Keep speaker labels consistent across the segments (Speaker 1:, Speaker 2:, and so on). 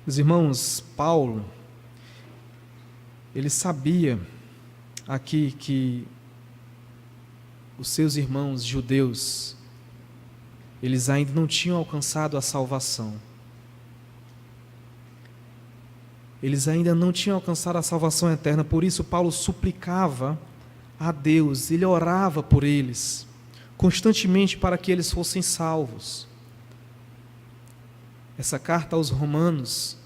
Speaker 1: Meus irmãos, Paulo, ele sabia aqui que os seus irmãos judeus, eles ainda não tinham alcançado a salvação. Eles ainda não tinham alcançado a salvação eterna, por isso Paulo suplicava a Deus, ele orava por eles, constantemente para que eles fossem salvos. Essa carta aos Romanos,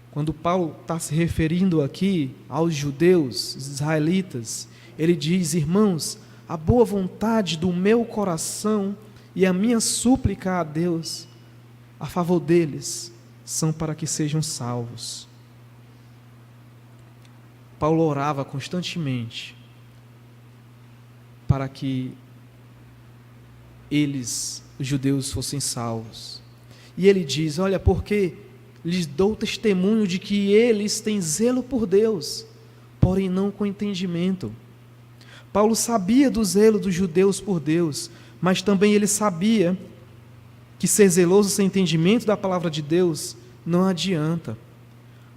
Speaker 1: quando Paulo está se referindo aqui aos judeus, os israelitas, ele diz: irmãos, a boa vontade do meu coração e a minha súplica a Deus a favor deles são para que sejam salvos. Paulo orava constantemente para que eles, os judeus, fossem salvos. E ele diz: olha, porque lhes dou testemunho de que eles têm zelo por Deus, porém não com entendimento. Paulo sabia do zelo dos judeus por Deus, mas também ele sabia que ser zeloso sem entendimento da palavra de Deus não adianta.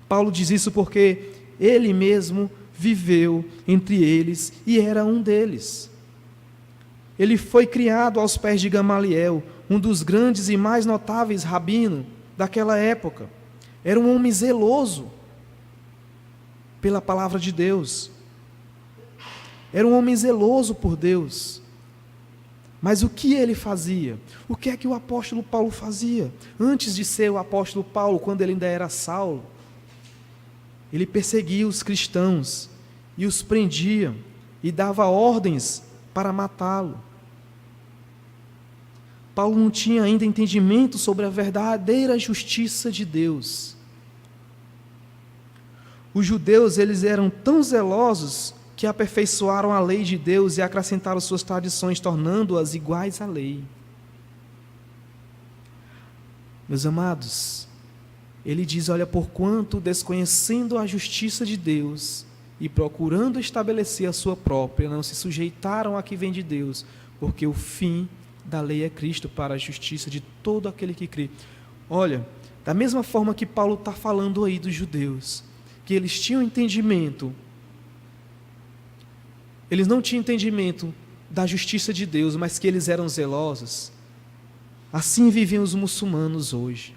Speaker 1: Paulo diz isso porque ele mesmo viveu entre eles e era um deles. Ele foi criado aos pés de Gamaliel, um dos grandes e mais notáveis rabinos daquela época. Era um homem zeloso pela palavra de Deus. Era um homem zeloso por Deus. Mas o que ele fazia? O que é que o apóstolo Paulo fazia? Antes de ser o apóstolo Paulo, quando ele ainda era Saulo, ele perseguia os cristãos e os prendia e dava ordens para matá-lo. Paulo não tinha ainda entendimento sobre a verdadeira justiça de Deus. Os judeus, eles eram tão zelosos que aperfeiçoaram a lei de Deus e acrescentaram suas tradições, tornando-as iguais à lei. Meus amados, ele diz: olha, porquanto, desconhecendo a justiça de Deus e procurando estabelecer a sua própria, não se sujeitaram à que vem de Deus, porque o fim da lei é Cristo para a justiça de todo aquele que crê. Olha, da mesma forma que Paulo está falando aí dos judeus, que eles tinham entendimento, eles não tinham entendimento da justiça de Deus, mas que eles eram zelosos, assim vivem os muçulmanos hoje.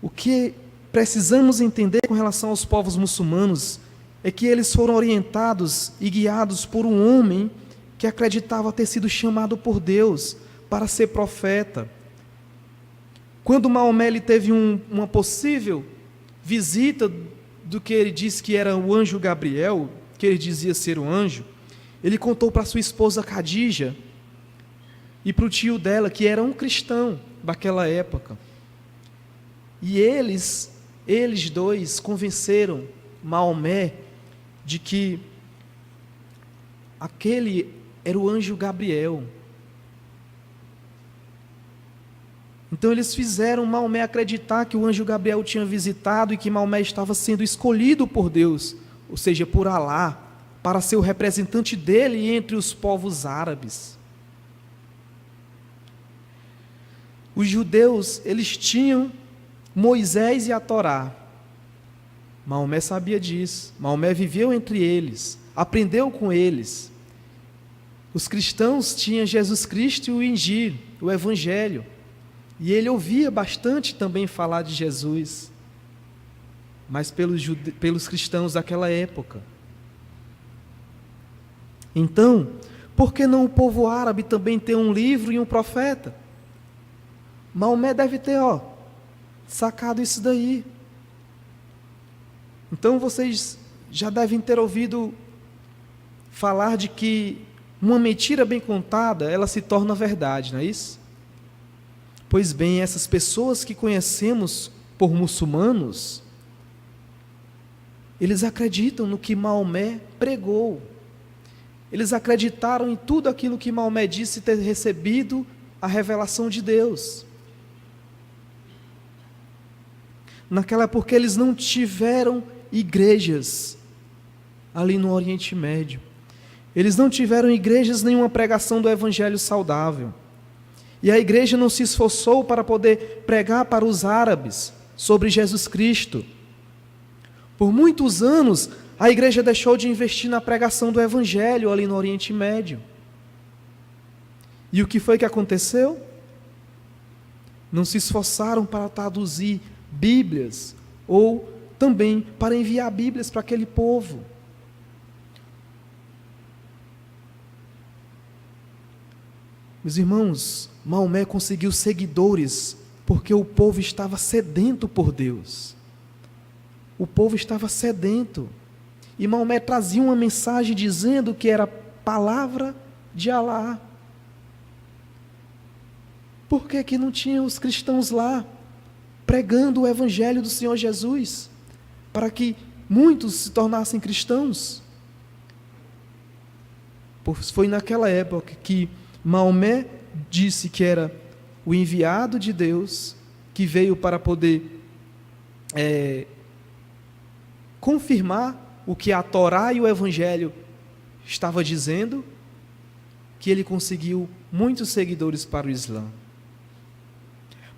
Speaker 1: O que precisamos entender com relação aos povos muçulmanos é que eles foram orientados e guiados por um homem que acreditava ter sido chamado por Deus para ser profeta. Quando Maomé ele teve uma possível visita do que ele disse que era o anjo Gabriel, que ele dizia ser o anjo, ele contou para sua esposa Khadija e para o tio dela, que era um cristão daquela época. E eles dois convenceram Maomé de que aquele era o anjo Gabriel. Então eles fizeram Maomé acreditar que o anjo Gabriel tinha visitado e que Maomé estava sendo escolhido por Deus, ou seja, por Alá, para ser o representante dele entre os povos árabes. Os judeus, eles tinham Moisés e a Torá. Maomé sabia disso. Maomé viveu entre eles, aprendeu com eles. Os cristãos tinham Jesus Cristo e o Injil, o Evangelho. E ele ouvia bastante também falar de Jesus, mas pelos cristãos daquela época. Então, por que não o povo árabe também ter um livro e um profeta? Maomé deve ter, sacado isso daí. Então vocês já devem ter ouvido falar de que uma mentira bem contada, ela se torna verdade, não é isso? Pois bem, essas pessoas que conhecemos por muçulmanos, eles acreditam no que Maomé pregou. Eles acreditaram em tudo aquilo que Maomé disse ter recebido a revelação de Deus. Naquela época eles não tiveram igrejas ali no Oriente Médio. Eles não tiveram igrejas, nenhuma pregação do Evangelho saudável. E a igreja não se esforçou para poder pregar para os árabes sobre Jesus Cristo. Por muitos anos, a igreja deixou de investir na pregação do Evangelho ali no Oriente Médio. E o que foi que aconteceu? Não se esforçaram para traduzir Bíblias ou também para enviar Bíblias para aquele povo. Meus irmãos, Maomé conseguiu seguidores porque o povo estava sedento por Deus. O povo estava sedento. E Maomé trazia uma mensagem dizendo que era palavra de Alá. Por que que não tinha os cristãos lá pregando o evangelho do Senhor Jesus, para que muitos se tornassem cristãos? Pois foi naquela época que Maomé disse que era o enviado de Deus, que veio para poder confirmar o que a Torá e o Evangelho estava dizendo, que ele conseguiu muitos seguidores para o Islã.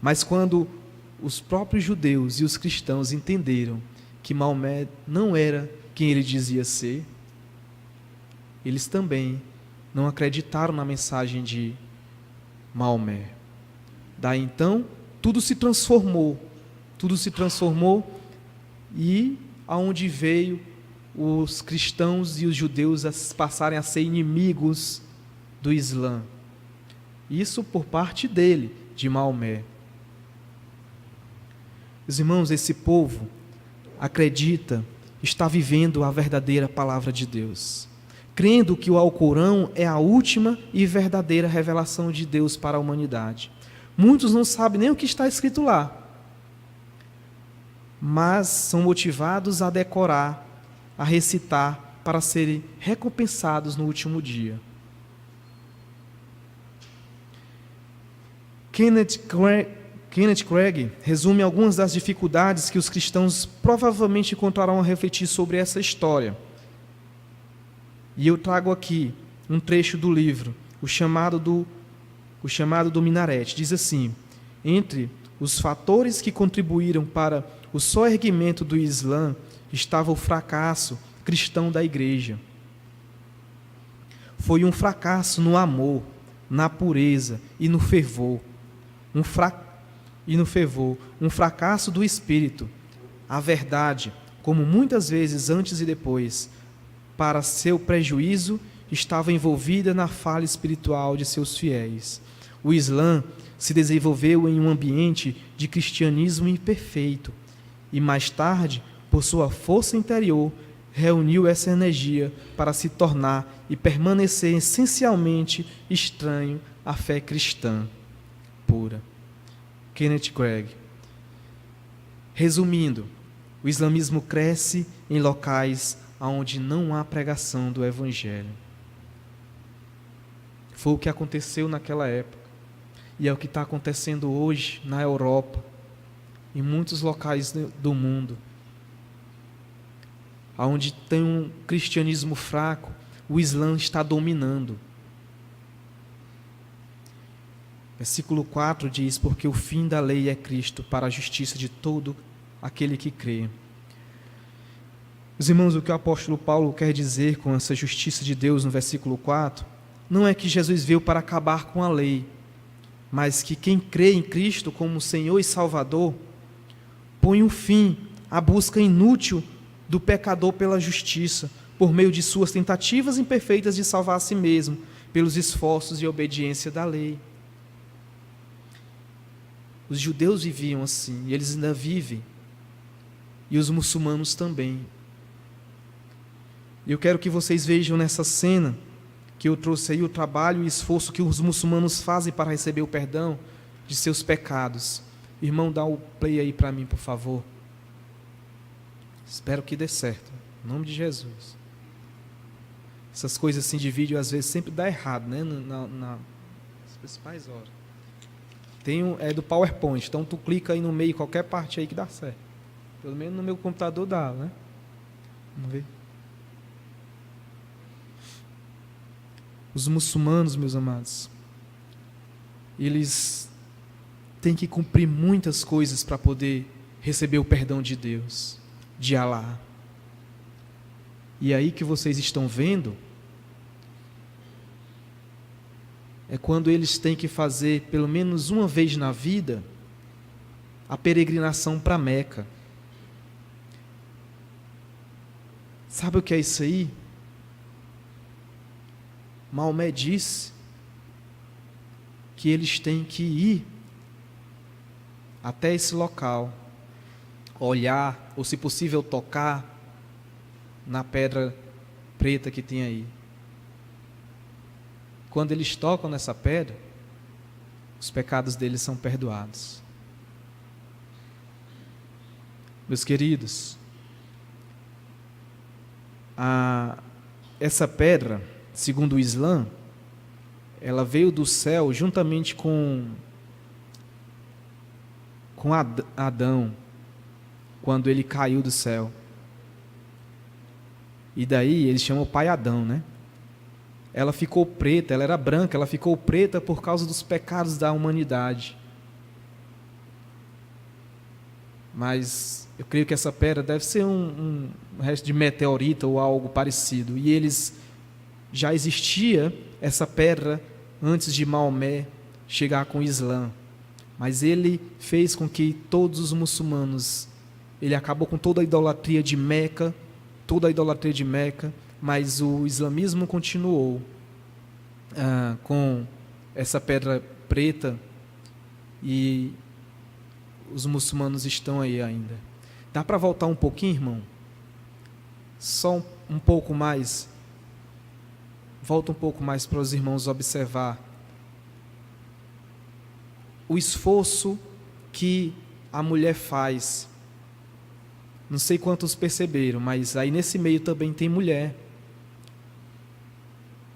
Speaker 1: Mas quando os próprios judeus e os cristãos entenderam que Maomé não era quem ele dizia ser, eles também não acreditaram na mensagem de Maomé. Daí então, tudo se transformou e aonde veio os cristãos e os judeus a passarem a ser inimigos do Islã. Isso por parte dele, de Maomé. Meus irmãos, esse povo acredita, está vivendo a verdadeira palavra de Deus, crendo que o Alcorão é a última e verdadeira revelação de Deus para a humanidade. Muitos não sabem nem o que está escrito lá, mas são motivados a decorar, a recitar, para serem recompensados no último dia. Kenneth Craig resume algumas das dificuldades que os cristãos provavelmente encontrarão a refletir sobre essa história. E eu trago aqui um trecho do livro, o chamado do Minarete. Diz assim: entre os fatores que contribuíram para o soerguimento do Islã estava o fracasso cristão da igreja. Foi um fracasso no amor, na pureza e no fervor. Um fracasso do espírito. A verdade, como muitas vezes antes e depois, para seu prejuízo, estava envolvida na falha espiritual de seus fiéis. O Islã se desenvolveu em um ambiente de cristianismo imperfeito e mais tarde, por sua força interior, reuniu essa energia para se tornar e permanecer essencialmente estranho à fé cristã pura. Kenneth Craig. Resumindo, o islamismo cresce em locais onde não há pregação do Evangelho. Foi o que aconteceu naquela época e é o que está acontecendo hoje na Europa, em muitos locais do mundo, onde tem um cristianismo fraco, o Islã está dominando. Versículo 4 diz: porque o fim da lei é Cristo, para a justiça de todo aquele que crê. Meus irmãos, o que o apóstolo Paulo quer dizer com essa justiça de Deus no versículo 4, não é que Jesus veio para acabar com a lei, mas que quem crê em Cristo como Senhor e Salvador, põe um fim à busca inútil do pecador pela justiça, por meio de suas tentativas imperfeitas de salvar a si mesmo, pelos esforços e obediência da lei. Os judeus viviam assim, e eles ainda vivem, e os muçulmanos também. E eu quero que vocês vejam nessa cena, que eu trouxe aí o trabalho e esforço que os muçulmanos fazem para receber o perdão de seus pecados. Irmão, dá o play aí para mim, por favor. Espero que dê certo, em nome de Jesus. Essas coisas assim de vídeo às vezes sempre dá errado, né? Nas principais horas. É do PowerPoint, então tu clica aí no meio, qualquer parte aí que dá certo. Pelo menos no meu computador dá, né? Vamos ver. Os muçulmanos, meus amados, eles têm que cumprir muitas coisas para poder receber o perdão de Deus, de Alá. E aí que vocês estão vendo é quando eles têm que fazer, pelo menos uma vez na vida, a peregrinação para Meca. Sabe o que é isso aí? Maomé disse que eles têm que ir até esse local, olhar, ou se possível tocar na pedra preta que tem aí. Quando eles tocam nessa pedra, os pecados deles são perdoados. Meus queridos, essa pedra, segundo o Islã, ela veio do céu juntamente com Adão, quando ele caiu do céu. E daí eles chamam o pai Adão, né? Ela ficou preta, ela era branca, ela ficou preta por causa dos pecados da humanidade. Mas eu creio que essa pedra deve ser um resto de meteorita ou algo parecido. E já existia essa pedra antes de Maomé chegar com o Islã. Mas ele fez com que todos os muçulmanos, ele acabou com toda a idolatria de Meca, mas o islamismo continuou com essa pedra preta e os muçulmanos estão aí ainda. Dá para voltar um pouquinho, irmão? Só um pouco mais. Volta um pouco mais para os irmãos observar o esforço que a mulher faz. Não sei quantos perceberam, mas aí nesse meio também tem mulher.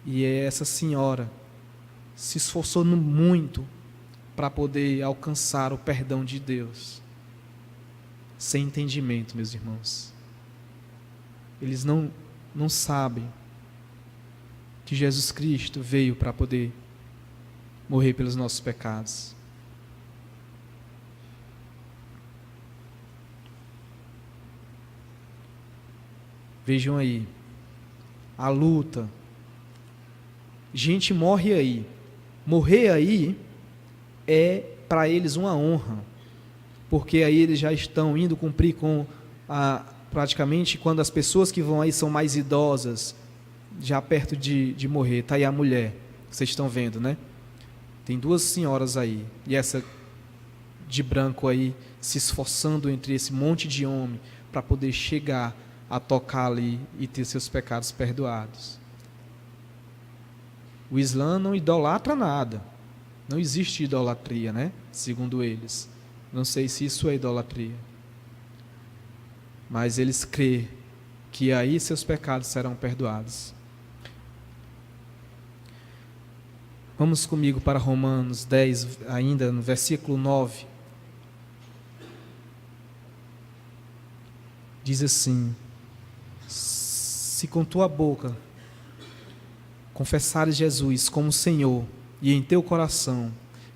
Speaker 1: E essa senhora se esforçou muito para poder alcançar o perdão de Deus. Sem entendimento, meus irmãos. Eles não sabem que Jesus Cristo veio para poder morrer pelos nossos pecados. Vejam aí, a luta. Gente morre aí. Morrer aí é para eles uma honra, porque aí eles já estão indo cumprir com praticamente quando as pessoas que vão aí são mais idosas, já perto de morrer. Está aí a mulher, vocês estão vendo, né? Tem duas senhoras aí, e essa de branco aí se esforçando entre esse monte de homem para poder chegar a tocar ali e ter seus pecados perdoados. O Islã não idolatra nada. Não existe idolatria, né? Segundo eles. Não sei se isso é idolatria. Mas eles creem que aí seus pecados serão perdoados. Vamos comigo para Romanos 10, ainda no versículo 9. Diz assim: se com tua boca confessares Jesus como Senhor e em teu coração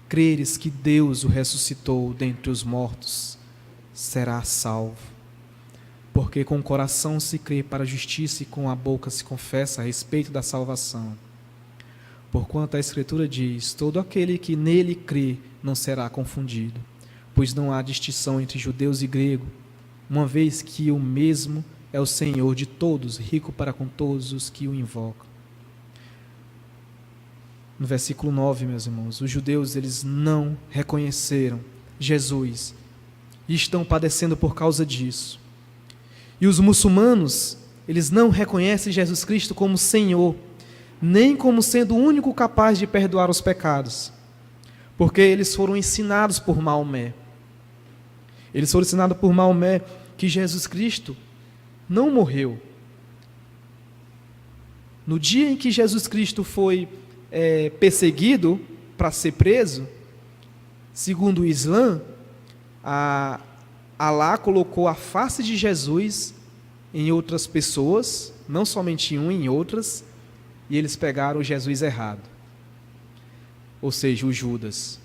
Speaker 1: creres que Deus o ressuscitou dentre os mortos, serás salvo. Porque com o coração se crê para a justiça e com a boca se confessa a respeito da salvação. Porquanto a Escritura diz: todo aquele que nele crê não será confundido, pois não há distinção entre judeus e grego, uma vez que o mesmo é o Senhor de todos, rico para com todos os que o invocam. No versículo 9, meus irmãos, os judeus eles não reconheceram Jesus e estão padecendo por causa disso. E os muçulmanos, eles não reconhecem Jesus Cristo como Senhor, nem como sendo o único capaz de perdoar os pecados, porque eles foram ensinados por Maomé. Eles foram ensinados por Maomé que Jesus Cristo não morreu. No dia em que Jesus Cristo foi perseguido para ser preso, segundo o Islã, Alá colocou a face de Jesus em outras pessoas, não somente em uma, em outras, e eles pegaram o Jesus errado. ou seja, o Judas.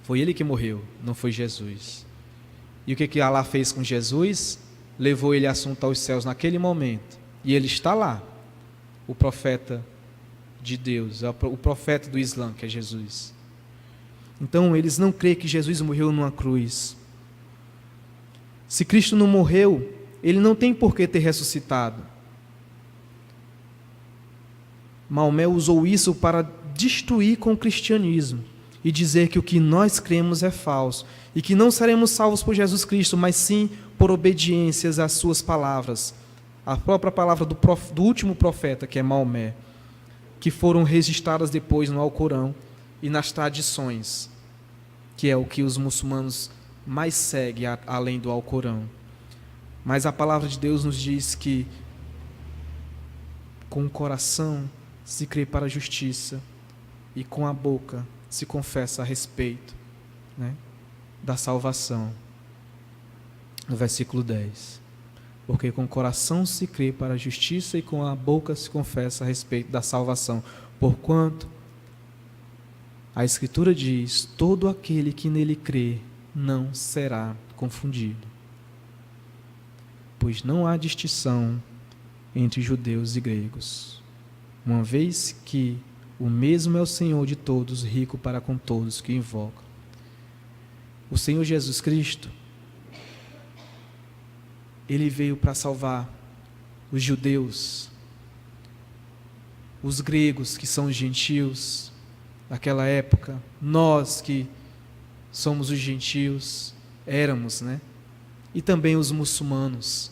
Speaker 1: Foi ele que morreu, não foi Jesus. E o que Alá fez com Jesus? Levou ele assunto aos céus naquele momento. E ele está lá, o profeta de Deus, o profeta do Islã, que é Jesus. Então, eles não creem que Jesus morreu numa cruz. Se Cristo não morreu, ele não tem por que ter ressuscitado. Maomé usou isso para destruir com o cristianismo e dizer que o que nós cremos é falso e que não seremos salvos por Jesus Cristo, mas sim por obediências às suas palavras, a própria palavra do último profeta, que é Maomé, que foram registradas depois no Alcorão e nas tradições, que é o que os muçulmanos mais seguem além do Alcorão. Mas a palavra de Deus nos diz que com o coração se crê para a justiça e com a boca se confessa a respeito, né, da salvação. No versículo 10. Porque com o coração se crê para a justiça e com a boca se confessa a respeito da salvação. Porquanto a Escritura diz: todo aquele que nele crê não será confundido. Pois não há distinção entre judeus e gregos, uma vez que o mesmo é o Senhor de todos, rico para com todos que invocam. O Senhor Jesus Cristo, Ele veio para salvar os judeus, os gregos, que são os gentios daquela época, nós que somos os gentios, éramos, né? E também os muçulmanos,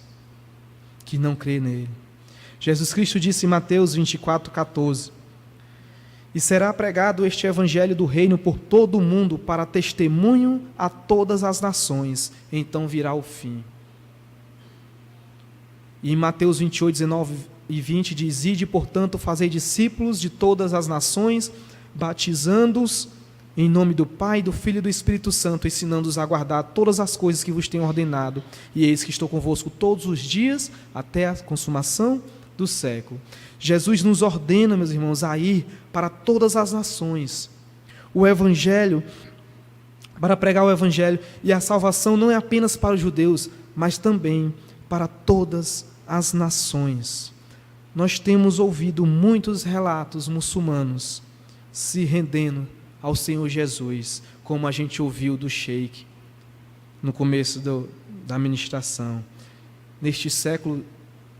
Speaker 1: que não crê nele. Jesus Cristo disse em Mateus 24:14: e será pregado este evangelho do reino por todo o mundo para testemunho a todas as nações, então virá o fim. E em Mateus 28:19 e 20 diz: ide, portanto, fazei discípulos de todas as nações, batizando-os em nome do Pai, do Filho e do Espírito Santo, ensinando-os a guardar todas as coisas que vos tenho ordenado. E eis que estou convosco todos os dias, até a consumação do século. Jesus nos ordena, meus irmãos, a ir para todas as nações. O Evangelho, para pregar o Evangelho, e a salvação não é apenas para os judeus, mas também para todas as nações. Nós temos ouvido muitos relatos muçulmanos se rendendo ao Senhor Jesus, como a gente ouviu do Sheik no começo da ministração. Neste século,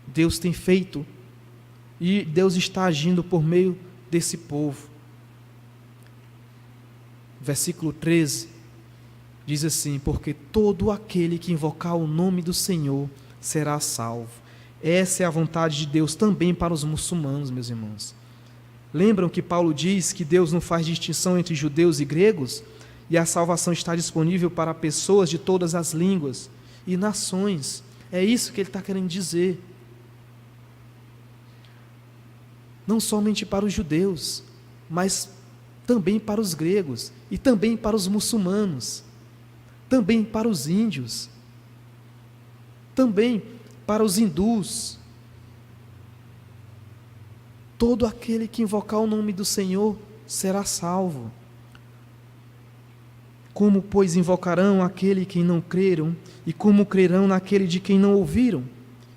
Speaker 1: Deus tem feito e Deus está agindo por meio desse povo. Versículo 13 diz assim: porque todo aquele que invocar o nome do Senhor será salvo. Essa é a vontade de Deus também para os muçulmanos, meus irmãos. Lembram que Paulo diz que Deus não faz distinção entre judeus e gregos? E a salvação está disponível para pessoas de todas as línguas e nações. É isso que ele está querendo dizer. Não somente para os judeus, mas também para os gregos e também para os muçulmanos, também para os índios, também para os hindus. Todo aquele que invocar o nome do Senhor será salvo. Como, pois, invocarão aquele que não creram? E como crerão naquele de quem não ouviram?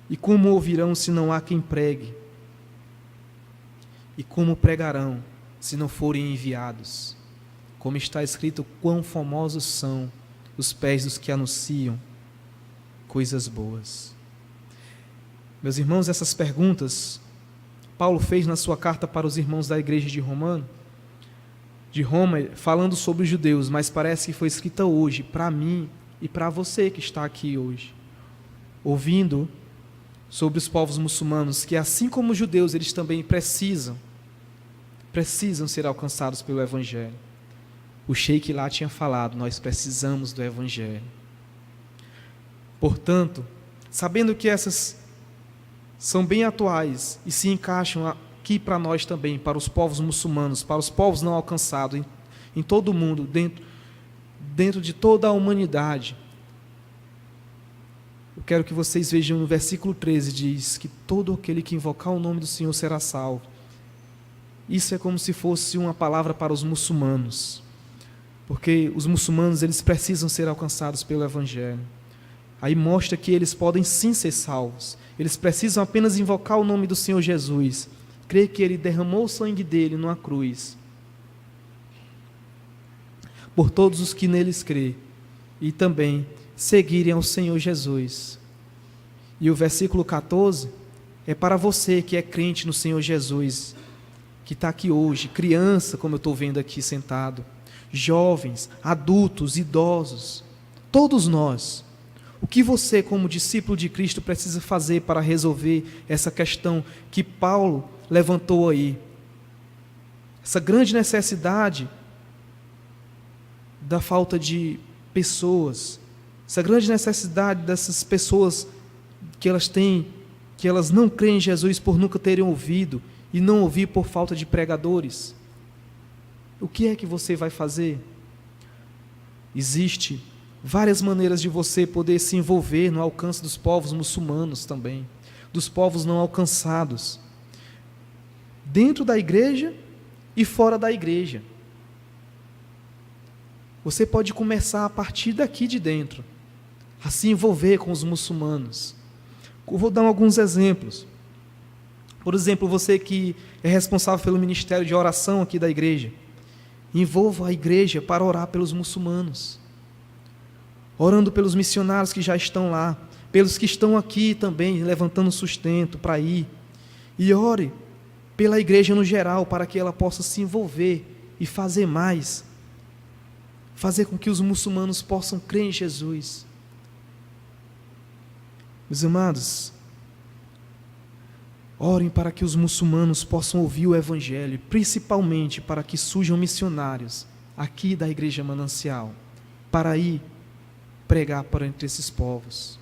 Speaker 1: E como ouvirão se não há quem pregue? E como pregarão se não forem enviados? Como está escrito, quão famosos são os pés dos que anunciam coisas boas. Meus irmãos, essas perguntas Paulo fez na sua carta para os irmãos da igreja de Roma, falando sobre os judeus, mas parece que foi escrita hoje para mim e para você que está aqui hoje, ouvindo sobre os povos muçulmanos, que assim como os judeus, eles também precisam ser alcançados pelo Evangelho. O Sheik lá tinha falado, nós precisamos do Evangelho. Portanto, sabendo que essas são bem atuais e se encaixam aqui para nós também, para os povos muçulmanos, para os povos não alcançados em todo o mundo, dentro de toda a humanidade. Eu quero que vocês vejam no versículo 13, diz que todo aquele que invocar o nome do Senhor será salvo. isso é como se fosse uma palavra para os muçulmanos, porque os muçulmanos eles precisam ser alcançados pelo Evangelho. Aí mostra que eles podem sim ser salvos, eles precisam apenas invocar o nome do Senhor Jesus, crer que Ele derramou o sangue dele numa cruz, por todos os que neles crê, e também seguirem ao Senhor Jesus. E o versículo 14 é para você que é crente no Senhor Jesus, que está aqui hoje, criança, como eu estou vendo aqui sentado, jovens, adultos, idosos, todos nós. O que você, como discípulo de Cristo, precisa fazer para resolver essa questão que Paulo levantou aí? Essa grande necessidade da falta de pessoas, essa grande necessidade dessas pessoas que elas não creem em Jesus por nunca terem ouvido, e não ouvir por falta de pregadores. O que é que você vai fazer? Existem várias maneiras de você poder se envolver no alcance dos povos muçulmanos também, dos povos não alcançados, dentro da igreja e fora da igreja. Você pode começar a partir daqui de dentro, a se envolver com os muçulmanos. Eu vou dar alguns exemplos. Por exemplo, você que é responsável pelo ministério de oração aqui da igreja, envolva a igreja para orar pelos muçulmanos, orando pelos missionários que já estão lá, pelos que estão aqui também, levantando sustento para ir, e ore pela igreja no geral, para que ela possa se envolver e fazer mais, fazer com que os muçulmanos possam crer em Jesus. Meus amados, orem para que os muçulmanos possam ouvir o Evangelho, principalmente para que surjam missionários aqui da Igreja Manancial, para ir pregar para entre esses povos.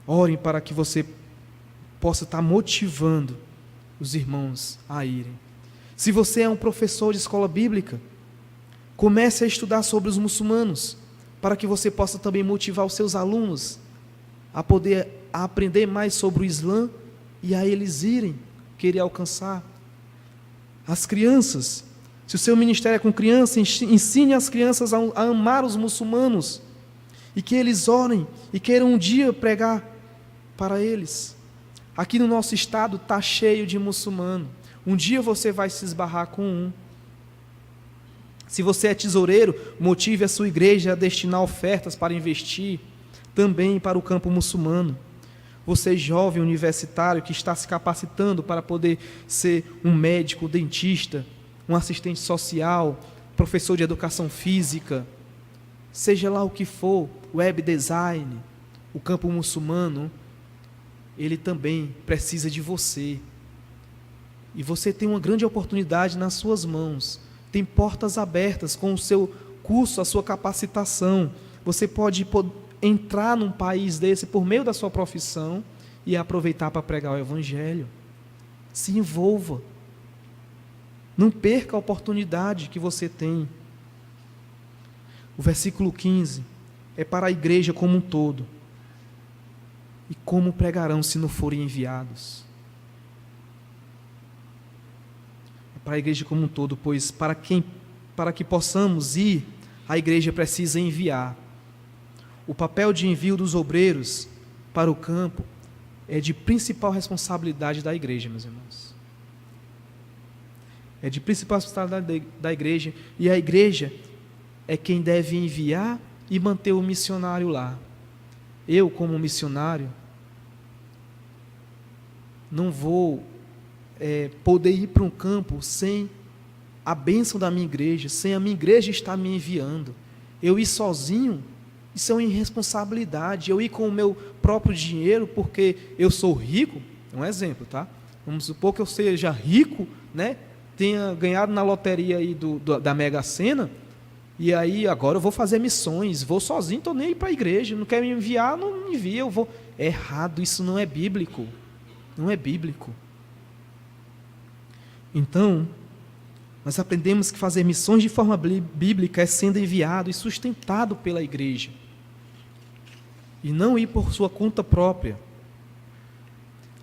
Speaker 1: Orem para que você possa estar motivando os irmãos a irem. Se você é um professor de escola bíblica, comece a estudar sobre os muçulmanos, para que você possa também motivar os seus alunos a poder aprender mais sobre o Islã e a eles irem querer alcançar. As crianças, se o seu ministério é com crianças, ensine as crianças a amar os muçulmanos e que eles orem e queiram um dia pregar para eles. Aqui no nosso estado está cheio de muçulmano. Um dia você vai se esbarrar com um. Se você é tesoureiro, motive a sua igreja a destinar ofertas para investir também para o campo muçulmano. Você jovem universitário que está se capacitando para poder ser um médico, dentista, um assistente social, professor de educação física, seja lá o que for, web design, o campo muçulmano, ele também precisa de você. E você tem uma grande oportunidade nas suas mãos. Tem portas abertas com o seu curso, a sua capacitação. Você pode entrar num país desse por meio da sua profissão e aproveitar para pregar o Evangelho. Se envolva. Não perca a oportunidade que você tem. O versículo 15 é para a igreja como um todo. E como pregarão se não forem enviados? É para a igreja como um todo, pois para que possamos ir, a igreja precisa enviar. O papel de envio dos obreiros para o campo é de principal responsabilidade da igreja, meus irmãos. É de principal responsabilidade da igreja, e a igreja é quem deve enviar e manter o missionário lá. Eu, como missionário, não vou poder ir para um campo sem a bênção da minha igreja, sem a minha igreja estar me enviando. Eu ir sozinho, isso é uma irresponsabilidade. Eu ir com o meu próprio dinheiro porque eu sou rico, um exemplo, tá? Vamos supor que eu seja rico, né? Tenha ganhado na loteria aí da Mega Sena, e aí agora eu vou fazer missões, vou sozinho, estou nem aí para a igreja, não quer me enviar, não me envia, eu vou. É errado, isso não é bíblico. Não é bíblico. Então, nós aprendemos que fazer missões de forma bíblica é sendo enviado e sustentado pela igreja, e não ir por sua conta própria.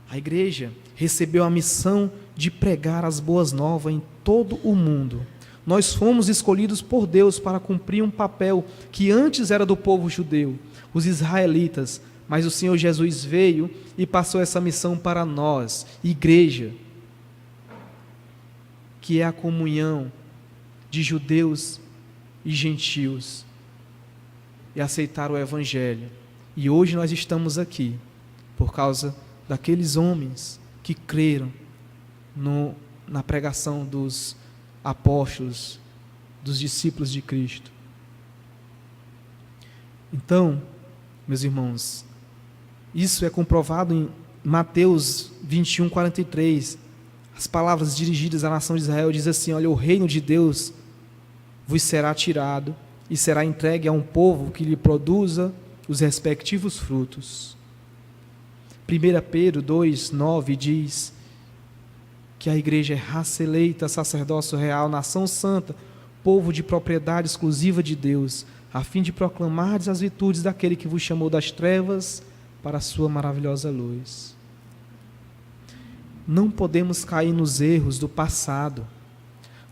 Speaker 1: A igreja recebeu a missão de pregar as boas novas em todo o mundo. Nós fomos escolhidos por Deus para cumprir um papel que antes era do povo judeu, os israelitas, mas o Senhor Jesus veio e passou essa missão para nós, igreja, que é a comunhão de judeus e gentios, e aceitar o Evangelho. E hoje nós estamos aqui por causa daqueles homens que creram na pregação dos apóstolos, dos discípulos de Cristo. Então, meus irmãos, isso é comprovado em Mateus 21, 43. As palavras dirigidas à nação de Israel dizem assim: olha, o reino de Deus vos será tirado e será entregue a um povo que lhe produza os respectivos frutos. 1 Pedro 2, 9 diz que a igreja é raça eleita, sacerdócio real, nação santa, povo de propriedade exclusiva de Deus, a fim de proclamar as virtudes daquele que vos chamou das trevas para a sua maravilhosa luz. Não podemos cair nos erros do passado.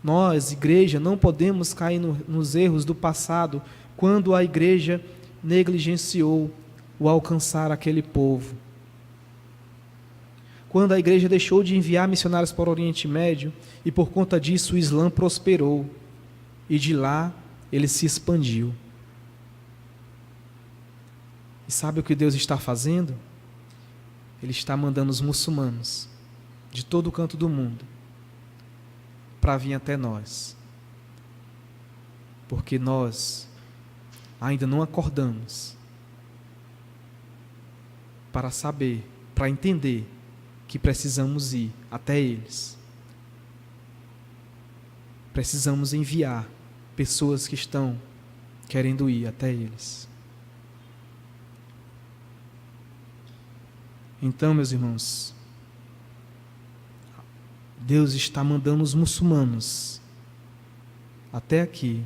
Speaker 1: Nós, igreja, não podemos cair nos erros do passado, quando a igreja negligenciou o alcançar aquele povo. Quando a igreja deixou de enviar missionários para o Oriente Médio, e por conta disso o Islã prosperou, e de lá ele se expandiu. E sabe o que Deus está fazendo? Ele está mandando os muçulmanos de todo o canto do mundo para vir até nós, porque nós ainda não acordamos para saber, para entender que precisamos ir até eles. Precisamos enviar pessoas que estão querendo ir até eles. Então, meus irmãos, Deus está mandando os muçulmanos até aqui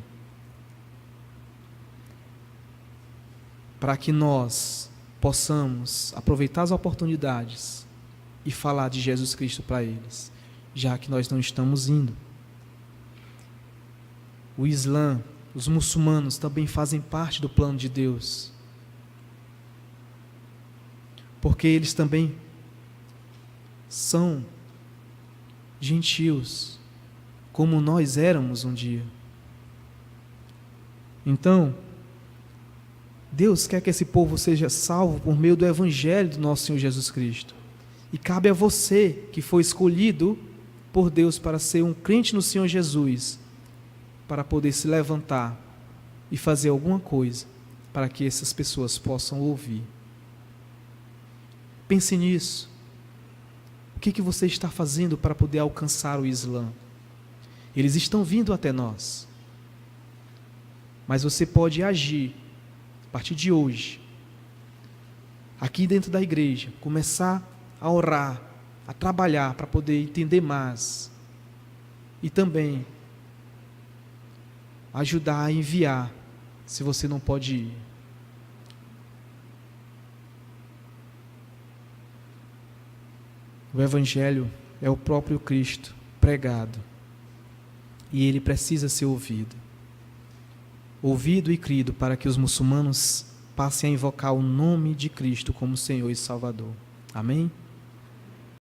Speaker 1: para que nós possamos aproveitar as oportunidades e falar de Jesus Cristo para eles, já que nós não estamos indo. O Islã, os muçulmanos também fazem parte do plano de Deus, porque eles também são gentios, como nós éramos um dia. Então, Deus quer que esse povo seja salvo por meio do Evangelho do nosso Senhor Jesus Cristo. E cabe a você, que foi escolhido por Deus para ser um crente no Senhor Jesus, para poder se levantar e fazer alguma coisa para que essas pessoas possam ouvir. Pense nisso. O que você está fazendo para poder alcançar o Islã? Eles estão vindo até nós, mas você pode agir a partir de hoje, aqui dentro da igreja, começar a orar, a trabalhar para poder entender mais e também ajudar a enviar, se você não pode ir. O Evangelho é o próprio Cristo pregado, e ele precisa ser ouvido e crido, para que os muçulmanos passem a invocar o nome de Cristo como Senhor e Salvador. Amém?